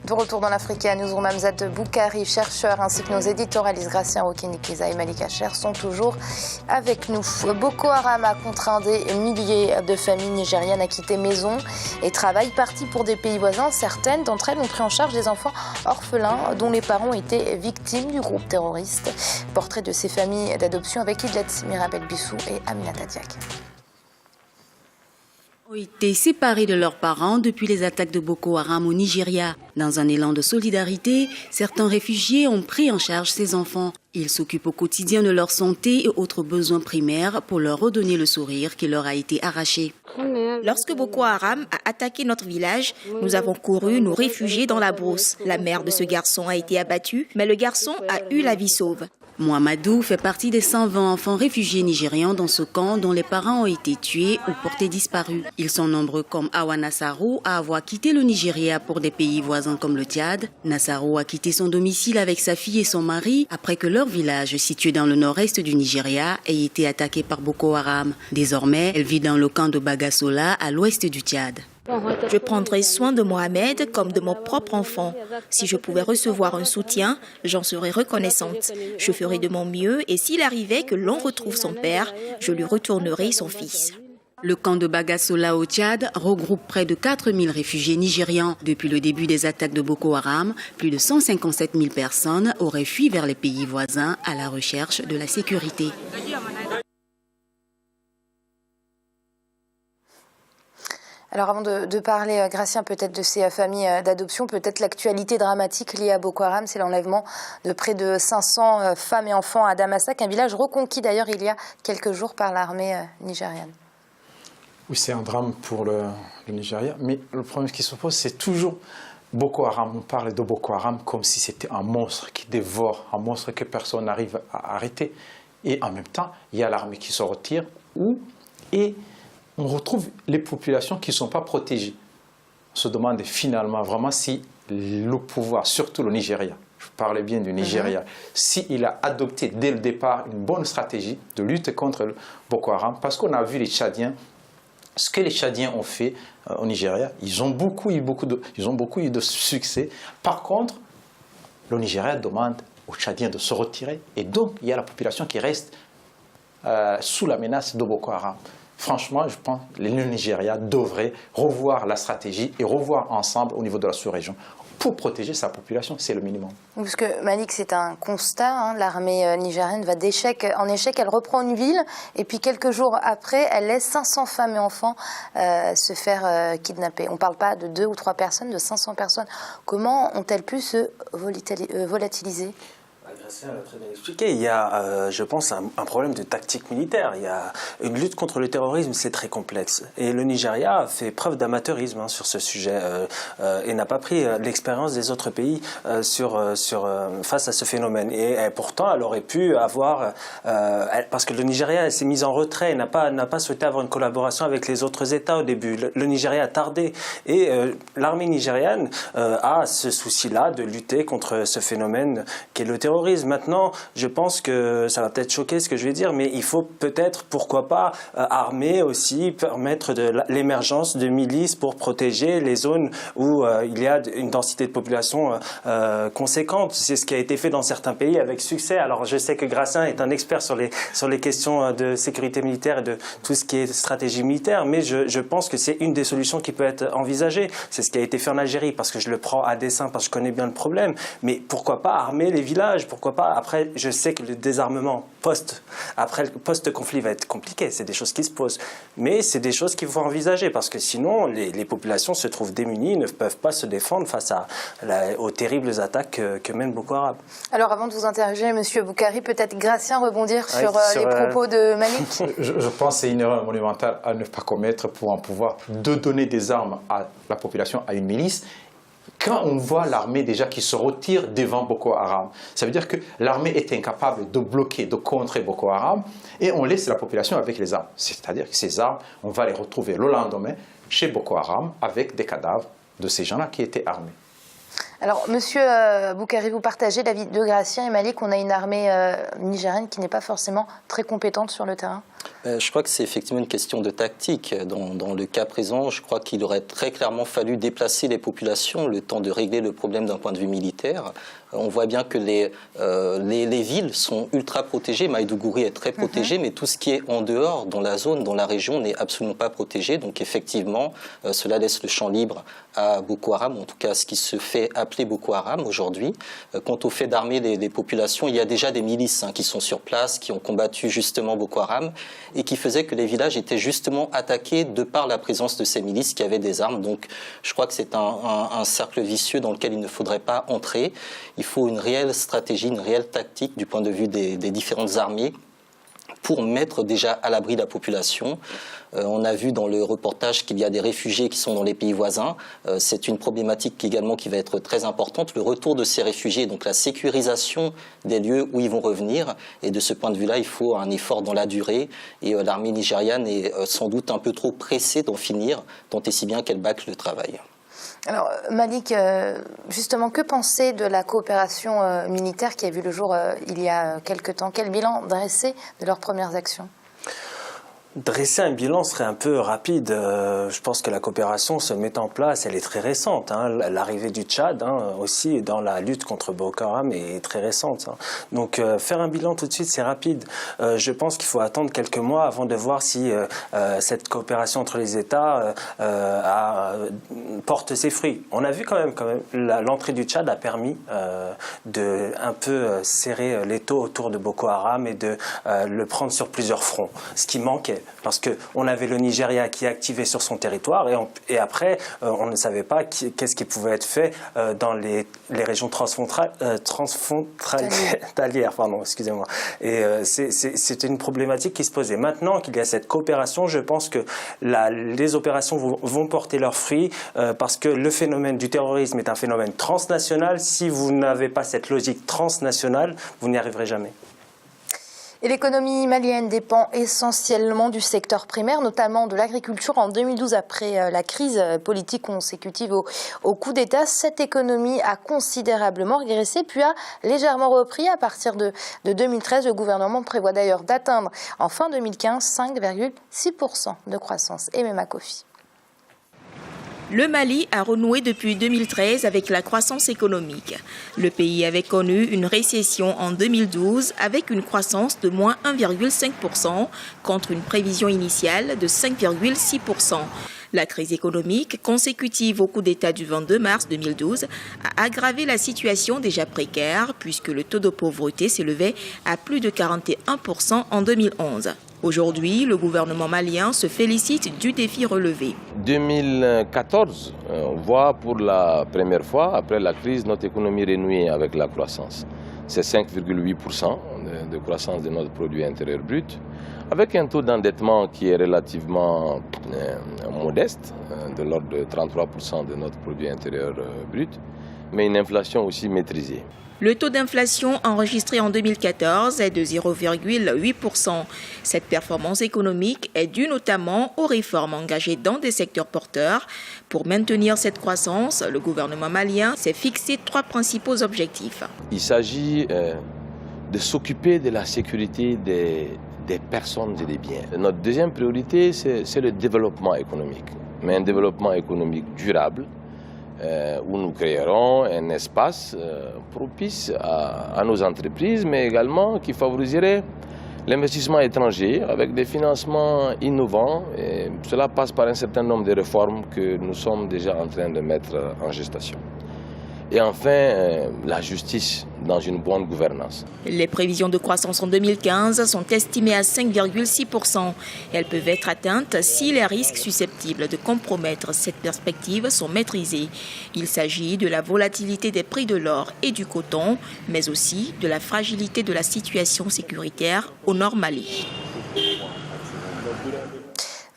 De retour dans l'Africa News, Mamzat Boukari, chercheur, ainsi que nos éditorialistes Gracien Rokinikiza et Malik Hacher sont toujours avec nous. Boko Haram a contraint des milliers de familles nigériennes à quitter maison et travail, parties pour des pays voisins. Certaines d'entre elles ont pris en charge des enfants orphelins dont les parents étaient victimes du groupe terroriste. Portrait de ces familles d'adoption avec Idlet Mirabel Bissou et Aminata Diak. Ont été séparés de leurs parents depuis les attaques de Boko Haram au Nigeria. Dans un élan de solidarité, certains réfugiés ont pris en charge ces enfants. Ils s'occupent au quotidien de leur santé et autres besoins primaires pour leur redonner le sourire qui leur a été arraché. Lorsque Boko Haram a attaqué notre village, nous avons couru nous réfugier dans la brousse. La mère de ce garçon a été abattue, mais le garçon a eu la vie sauve. Mohamedou fait partie des 120 enfants réfugiés nigérians dans ce camp dont les parents ont été tués ou portés disparus. Ils sont nombreux comme Awa Nassarou à avoir quitté le Nigeria pour des pays voisins comme le Tchad. Nassarou a quitté son domicile avec sa fille et son mari après que leur village, situé dans le nord-est du Nigeria, ait été attaqué par Boko Haram. Désormais, elle vit dans le camp de Bagasola à l'ouest du Tchad. Je prendrai soin de Mohamed comme de mon propre enfant. Si je pouvais recevoir un soutien, j'en serais reconnaissante. Je ferai de mon mieux et s'il arrivait que l'on retrouve son père, je lui retournerai son fils. Le camp de Bagasola au Tchad regroupe près de 4000 réfugiés nigérians. Depuis le début des attaques de Boko Haram, plus de 157 000 personnes auraient fui vers les pays voisins à la recherche de la sécurité. Alors avant de parler, Gracien, peut-être de ces familles d'adoption, peut-être l'actualité dramatique liée à Boko Haram, c'est l'enlèvement de près de 500 femmes et enfants à Damasak, un village reconquis d'ailleurs il y a quelques jours par l'armée nigériane. Oui, c'est un drame pour le Nigeria, mais le problème qui se pose, c'est toujours Boko Haram. On parle de Boko Haram comme si c'était un monstre qui dévore, un monstre que personne n'arrive à arrêter. Et en même temps, il y a l'armée qui se retire et on retrouve les populations qui ne sont pas protégées. On se demande finalement vraiment si le pouvoir, surtout le Nigeria, je parlais bien du Nigeria, s'il a adopté dès le départ une bonne stratégie de lutte contre le Boko Haram, parce qu'on a vu les Tchadiens, ce que les Tchadiens ont fait au Nigeria, ils ont beaucoup eu de succès. Par contre, le Nigeria demande aux Tchadiens de se retirer et donc il y a la population qui reste sous la menace de Boko Haram. Franchement, je pense que le Nigeria devrait revoir la stratégie et revoir ensemble au niveau de la sous-région pour protéger sa population, c'est le minimum. Parce que Malik, c'est un constat, l'armée nigérienne va d'échec en échec, elle reprend une ville et puis quelques jours après, elle laisse 500 femmes et enfants se faire kidnapper. On ne parle pas de 2 ou 3 personnes, de 500 personnes. Comment ont-elles pu se volatiliser ? Gracien l'a très bien expliqué. Il y a, je pense, un problème de tactique militaire. Il y a une lutte contre le terrorisme, c'est très complexe. Et le Nigeria a fait preuve d'amateurisme sur ce sujet et n'a pas pris l'expérience des autres pays face à ce phénomène. Et pourtant, elle aurait pu avoir, parce que le Nigeria s'est mis en retrait, n'a pas souhaité avoir une collaboration avec les autres États au début. Le Nigeria a tardé et l'armée nigériane a ce souci-là de lutter contre ce phénomène qui est le terrorisme. Maintenant, je pense que ça va peut-être choquer ce que je vais dire, mais il faut peut-être, pourquoi pas, armer aussi, permettre de l'émergence de milices pour protéger les zones où il y a une densité de population conséquente. C'est ce qui a été fait dans certains pays avec succès. Alors, je sais que Gracien est un expert sur les questions de sécurité militaire et de tout ce qui est stratégie militaire, mais je pense que c'est une des solutions qui peut être envisagée. C'est ce qui a été fait en Algérie, parce que je le prends à dessein, parce que je connais bien le problème. Mais pourquoi pas armer les villages? Pourquoi pas? Après, je sais que le désarmement post-conflit va être compliqué. C'est des choses qui se posent. Mais c'est des choses qu'il faut envisager parce que sinon, les populations se trouvent démunies, ne peuvent pas se défendre face aux terribles attaques que mène Boko Haram. Alors, avant de vous interroger, M. Boukari, peut-être Gracien rebondir sur les propos de Malik. Je pense que c'est une erreur monumentale à ne pas commettre pour un pouvoir de donner des armes à la population, à une milice. Quand on voit l'armée déjà qui se retire devant Boko Haram, ça veut dire que l'armée est incapable de bloquer, de contrer Boko Haram et on laisse la population avec les armes. C'est-à-dire que ces armes, on va les retrouver le lendemain chez Boko Haram avec des cadavres de ces gens-là qui étaient armés. Alors, Monsieur Boukari, vous partagez l'avis de Gratien et Malik, on a une armée nigérienne qui n'est pas forcément très compétente sur le terrain? Je crois que c'est effectivement une question de tactique. Dans le cas présent, je crois qu'il aurait très clairement fallu déplacer les populations le temps de régler le problème d'un point de vue militaire. On voit bien que les villes sont ultra protégées. Maïdougouri est très protégé, mais tout ce qui est en dehors, dans la zone, dans la région, n'est absolument pas protégé. Donc effectivement, cela laisse le champ libre à Boko Haram, en tout cas ce qui se fait appeler Boko Haram aujourd'hui. Quant au fait d'armer les populations, il y a déjà des milices qui sont sur place, qui ont combattu justement Boko Haram et qui faisaient que les villages étaient justement attaqués de par la présence de ces milices qui avaient des armes. Donc je crois que c'est un cercle vicieux dans lequel il ne faudrait pas entrer. Il faut une réelle stratégie, une réelle tactique du point de vue des différentes armées pour mettre déjà à l'abri la population. On a vu dans le reportage qu'il y a des réfugiés qui sont dans les pays voisins. C'est une problématique également qui va être très importante. Le retour de ces réfugiés, donc la sécurisation des lieux où ils vont revenir. Et de ce point de vue-là, il faut un effort dans la durée. Et l'armée nigériane est sans doute un peu trop pressée d'en finir, tant et si bien qu'elle bâcle le travail. Alors Malik, justement, que penser de la coopération militaire qui a vu le jour il y a quelque temps? Quel bilan dresser de leurs premières actions? Dresser un bilan serait un peu rapide. Je pense que la coopération se met en place, elle est très récente. L'arrivée du Tchad aussi dans la lutte contre Boko Haram est très récente. Donc faire un bilan tout de suite, c'est rapide. Je pense qu'il faut attendre quelques mois avant de voir si cette coopération entre les États porte ses fruits. On a vu quand même l'entrée du Tchad a permis de un peu serrer l'étau autour de Boko Haram et de le prendre sur plusieurs fronts, ce qui manquait. Parce qu'on avait le Nigeria qui est activé sur son territoire et après, on ne savait pas qu'est-ce qui pouvait être fait dans les régions transfrontalières. Pardon, excusez-moi. Et c'était une problématique qui se posait. Maintenant qu'il y a cette coopération, je pense que les opérations vont porter leurs fruits parce que le phénomène du terrorisme est un phénomène transnational. Si vous n'avez pas cette logique transnationale, vous n'y arriverez jamais. Et l'économie malienne dépend essentiellement du secteur primaire, notamment de l'agriculture. En 2012, après la crise politique consécutive au coup d'État, cette économie a considérablement régressé, puis a légèrement repris à partir de 2013. Le gouvernement prévoit d'ailleurs d'atteindre en fin 2015 5,6% de croissance. Et Mema Kofi. Le Mali a renoué depuis 2013 avec la croissance économique. Le pays avait connu une récession en 2012 avec une croissance de moins 1,5% contre une prévision initiale de 5,6%. La crise économique consécutive au coup d'État du 22 mars 2012 a aggravé la situation déjà précaire puisque le taux de pauvreté s'élevait à plus de 41% en 2011. Aujourd'hui, le gouvernement malien se félicite du défi relevé. 2014, on voit pour la première fois, après la crise, notre économie renouée avec la croissance. C'est 5,8% de croissance de notre produit intérieur brut, avec un taux d'endettement qui est relativement modeste, de l'ordre de 33% de notre produit intérieur brut, mais une inflation aussi maîtrisée. Le taux d'inflation enregistré en 2014 est de 0,8%. Cette performance économique est due notamment aux réformes engagées dans des secteurs porteurs. Pour maintenir cette croissance, le gouvernement malien s'est fixé 3 principaux objectifs. Il s'agit de s'occuper de la sécurité des personnes et des biens. Notre deuxième priorité, c'est le développement économique, mais un développement économique durable, où nous créerons un espace propice à nos entreprises, mais également qui favoriserait l'investissement étranger avec des financements innovants. Et cela passe par un certain nombre de réformes que nous sommes déjà en train de mettre en gestation. Et enfin, la justice dans une bonne gouvernance. Les prévisions de croissance en 2015 sont estimées à 5,6%. Elles peuvent être atteintes si les risques susceptibles de compromettre cette perspective sont maîtrisés. Il s'agit de la volatilité des prix de l'or et du coton, mais aussi de la fragilité de la situation sécuritaire au nord Mali.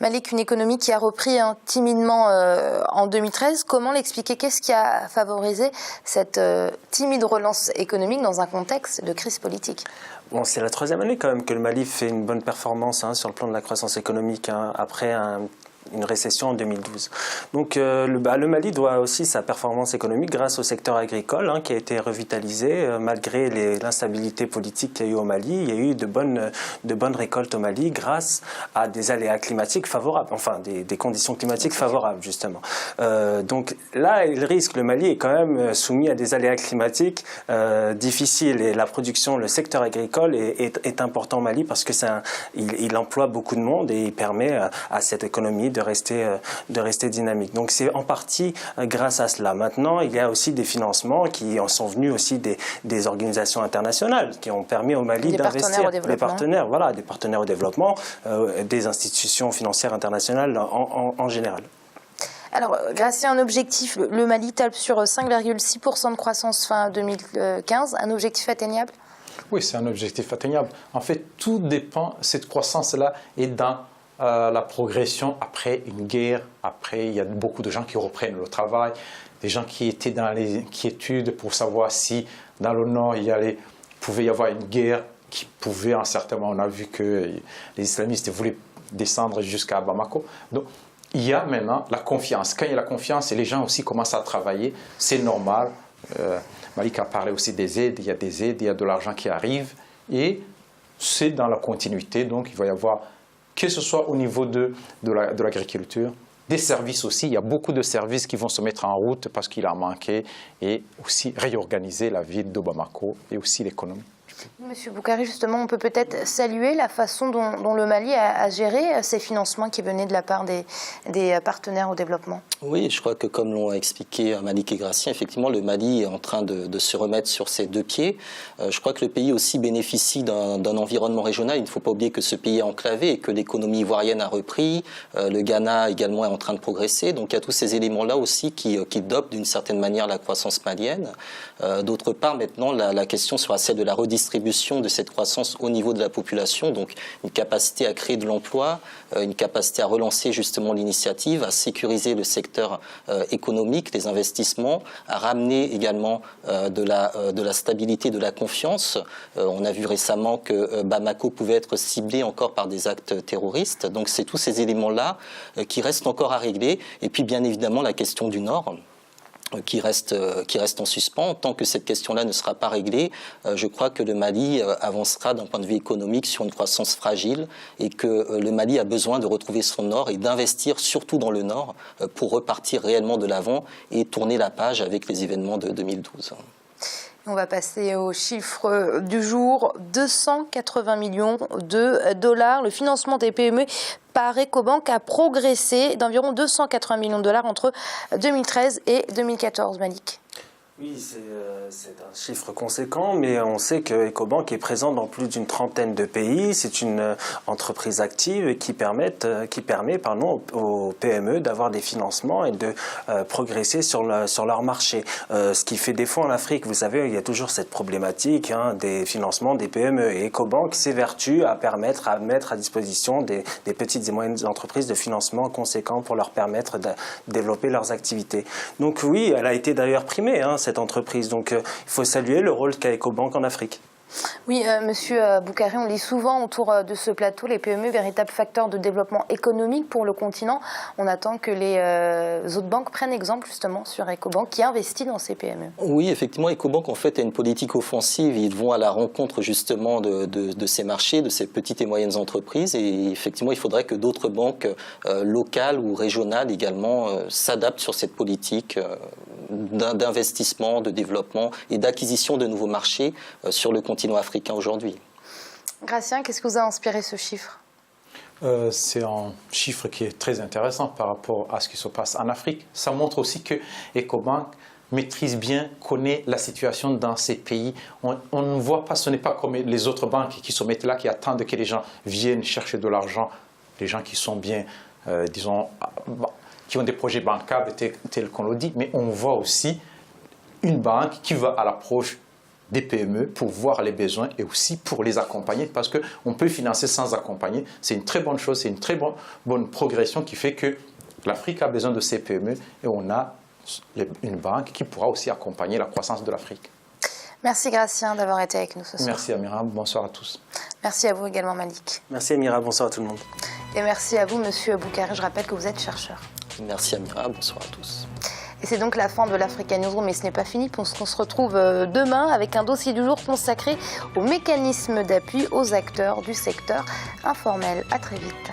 Malik, une économie qui a repris timidement en 2013. Comment l'expliquer? Qu'est-ce qui a favorisé cette timide relance économique dans un contexte de crise politique? Bon, c'est la 3e année quand même que le Mali fait une bonne performance sur le plan de la croissance économique après une récession en 2012. Donc le Mali doit aussi sa performance économique grâce au secteur agricole qui a été revitalisé malgré l'instabilité politique qu'il y a eu au Mali. Il y a eu de bonnes récoltes au Mali grâce à des aléas climatiques favorables, enfin des conditions climatiques favorables justement. Donc là, le Mali est quand même soumis à des aléas climatiques difficiles et la production, le secteur agricole est important au Mali parce que il emploie beaucoup de monde et il permet à cette économie de rester dynamique. Donc c'est en partie grâce à cela. Maintenant, il y a aussi des financements qui en sont venus aussi des organisations internationales qui ont permis au Mali d'investir. Des partenaires au développement, des institutions financières internationales en général. Alors, grâce à un objectif, le Mali tape sur 5,6% de croissance fin 2015, un objectif atteignable? Oui, c'est un objectif atteignable. En fait, tout dépend, cette croissance-là est dans la progression après une guerre. Après, il y a beaucoup de gens qui reprennent le travail, des gens qui étaient dans les inquiétudes pour savoir si dans le nord, pouvait y avoir une guerre qui pouvait, en certain moment, on a vu que les islamistes voulaient descendre jusqu'à Bamako. Donc, il y a maintenant la confiance. Quand il y a la confiance et les gens aussi commencent à travailler, c'est normal. Malik a parlé aussi des aides, il y a des aides, il y a de l'argent qui arrive et c'est dans la continuité. Donc il va y avoir, que ce soit au niveau de l'agriculture, des services aussi. Il y a beaucoup de services qui vont se mettre en route parce qu'il a manqué et aussi réorganiser la ville de Bamako et aussi l'économie. Monsieur Boukari, justement, on peut peut-être saluer la façon dont le Mali a géré ces financements qui venaient de la part des partenaires au développement. Oui, je crois que comme l'ont expliqué Malik et Gratien, effectivement, le Mali est en train de se remettre sur ses deux pieds. Je crois que le pays aussi bénéficie d'un environnement régional. Il ne faut pas oublier que ce pays est enclavé et que l'économie ivoirienne a repris. Le Ghana également est en train de progresser. Donc il y a tous ces éléments-là aussi qui dopent d'une certaine manière la croissance malienne. D'autre part, maintenant, la question sera celle de la redistribution de cette croissance au niveau de la population, donc une capacité à créer de l'emploi, une capacité à relancer justement l'initiative, à sécuriser le secteur économique, les investissements, à ramener également de la stabilité, de la confiance. On a vu récemment que Bamako pouvait être ciblé encore par des actes terroristes, donc c'est tous ces éléments-là qui restent encore à régler, et puis bien évidemment la question du Nord, qui reste en suspens. Tant que cette question-là ne sera pas réglée, je crois que le Mali avancera d'un point de vue économique sur une croissance fragile et que le Mali a besoin de retrouver son Nord et d'investir surtout dans le Nord pour repartir réellement de l'avant et tourner la page avec les événements de 2012. On va passer aux chiffres du jour. 280 millions de dollars. Le financement des PME par Ecobank a progressé d'environ 280 millions de dollars entre 2013 et 2014. Malik. Oui, c'est un chiffre conséquent, mais on sait que Ecobank est présent dans plus d'une trentaine de pays. C'est une entreprise active qui permet aux PME d'avoir des financements et de progresser sur leur marché. Ce qui fait défaut en Afrique, vous savez, il y a toujours cette problématique des financements des PME. Et Ecobank s'évertue à mettre à disposition des petites et moyennes entreprises de financement conséquents pour leur permettre de développer leurs activités. Donc oui, elle a été d'ailleurs primée, cette entreprise. Donc il faut saluer le rôle qu'a Ecobank en Afrique. Oui, Monsieur Boukari, on lit souvent autour de ce plateau les PME, véritables facteurs de développement économique pour le continent. On attend que les autres banques prennent exemple justement sur Ecobank qui investit dans ces PME. Oui, effectivement, Ecobank en fait a une politique offensive. Ils vont à la rencontre justement de ces marchés, de ces petites et moyennes entreprises. Et effectivement, il faudrait que d'autres banques locales ou régionales également s'adaptent sur cette politique d'investissement, de développement et d'acquisition de nouveaux marchés sur le continent africain aujourd'hui. Gratien, qu'est-ce que vous a inspiré ce chiffre ? C'est un chiffre qui est très intéressant par rapport à ce qui se passe en Afrique. Ça montre aussi que Ecobank maîtrise bien, connaît la situation dans ces pays. On ne voit pas, ce n'est pas comme les autres banques qui se mettent là, qui attendent que les gens viennent chercher de l'argent, les gens qui sont bien, disons, qui ont des projets bancables tels qu'on le dit, mais on voit aussi une banque qui va à l'approche des PME pour voir les besoins et aussi pour les accompagner parce qu'on peut financer sans accompagner. C'est une très bonne chose, c'est une très bonne progression qui fait que l'Afrique a besoin de ces PME et on a une banque qui pourra aussi accompagner la croissance de l'Afrique. Merci Gratien d'avoir été avec nous ce soir. Merci Amira, bonsoir à tous. Merci à vous également Malik. Merci Amira, bonsoir à tout le monde. Et merci à vous, Monsieur Boukari. Je rappelle que vous êtes chercheur. Merci Amira, bonsoir à tous. Et c'est donc la fin de l'Africa Newsroom, mais ce n'est pas fini, puisqu'on se retrouve demain avec un dossier du jour consacré aux mécanismes d'appui aux acteurs du secteur informel. À très vite.